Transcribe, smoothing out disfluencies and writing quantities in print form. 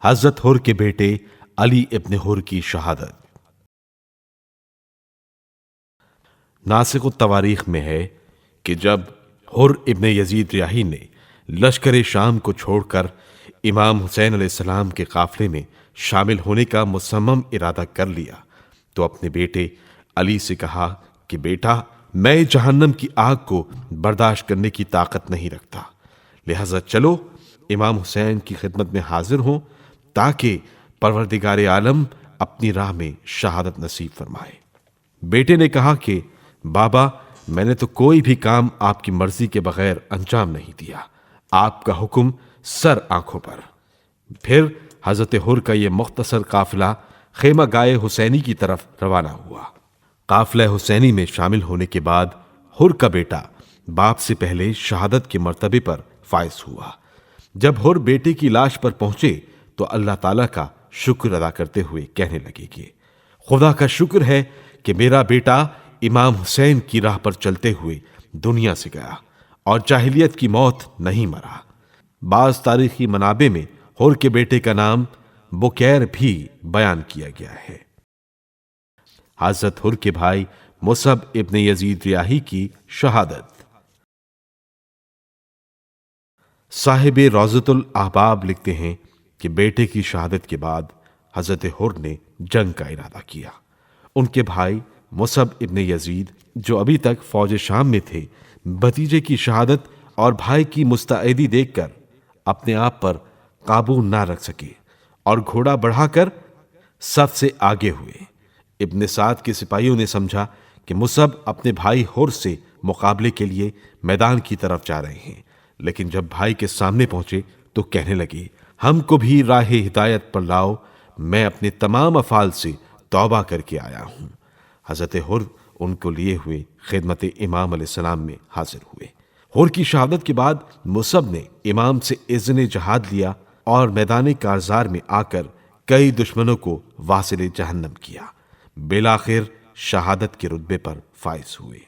حضرت حر کے بیٹے علی ابن حر کی شہادت۔ ناسخ التواریخ میں ہے کہ جب حر ابن یزید ریاحی نے لشکر شام کو چھوڑ کر امام حسین علیہ السلام کے قافلے میں شامل ہونے کا مصمم ارادہ کر لیا تو اپنے بیٹے علی سے کہا کہ بیٹا، میں جہنم کی آگ کو برداشت کرنے کی طاقت نہیں رکھتا، لہذا چلو امام حسین کی خدمت میں حاضر ہوں تاکہ پروردگار عالم اپنی راہ میں شہادت نصیب فرمائے۔ بیٹے نے کہا کہ بابا، میں نے تو کوئی بھی کام آپ کی مرضی کے بغیر انجام نہیں دیا، آپ کا حکم سر آنکھوں پر۔ پھر حضرت حر کا یہ مختصر قافلہ خیمہ گائے حسینی کی طرف روانہ ہوا۔ قافلہ حسینی میں شامل ہونے کے بعد حر کا بیٹا باپ سے پہلے شہادت کے مرتبے پر فائز ہوا۔ جب حر بیٹے کی لاش پر پہنچے تو اللہ تعالیٰ کا شکر ادا کرتے ہوئے کہنے لگے کہ خدا کا شکر ہے کہ میرا بیٹا امام حسین کی راہ پر چلتے ہوئے دنیا سے گیا اور جاہلیت کی موت نہیں مرا۔ بعض تاریخی منابع میں حر کے بیٹے کا نام بکیر بھی بیان کیا گیا ہے۔ حضرت حر کے بھائی مصعب ابن یزید ریاحی کی شہادت۔ صاحب روضۃ الاحباب لکھتے ہیں کہ بیٹے کی شہادت کے بعد حضرت حر نے جنگ کا ارادہ کیا۔ ان کے بھائی مصعب ابن یزید جو ابھی تک فوج شام میں تھے، بھتیجے کی شہادت اور بھائی کی مستعدی دیکھ کر اپنے آپ پر قابو نہ رکھ سکے اور گھوڑا بڑھا کر صف سے آگے ہوئے۔ ابن سعد کے سپاہیوں نے سمجھا کہ مصعب اپنے بھائی حر سے مقابلے کے لیے میدان کی طرف جا رہے ہیں، لیکن جب بھائی کے سامنے پہنچے تو کہنے لگے، ہم کو بھی راہ ہدایت پر لاؤ، میں اپنے تمام افعال سے توبہ کر کے آیا ہوں۔ حضرت حر ان کو لیے ہوئے خدمت امام علیہ السلام میں حاضر ہوئے۔ حر کی شہادت کے بعد مصعب نے امام سے اذن جہاد لیا اور میدان کارزار میں آ کر کئی دشمنوں کو واصل جہنم کیا۔ بالآخر شہادت کے رتبے پر فائز ہوئے۔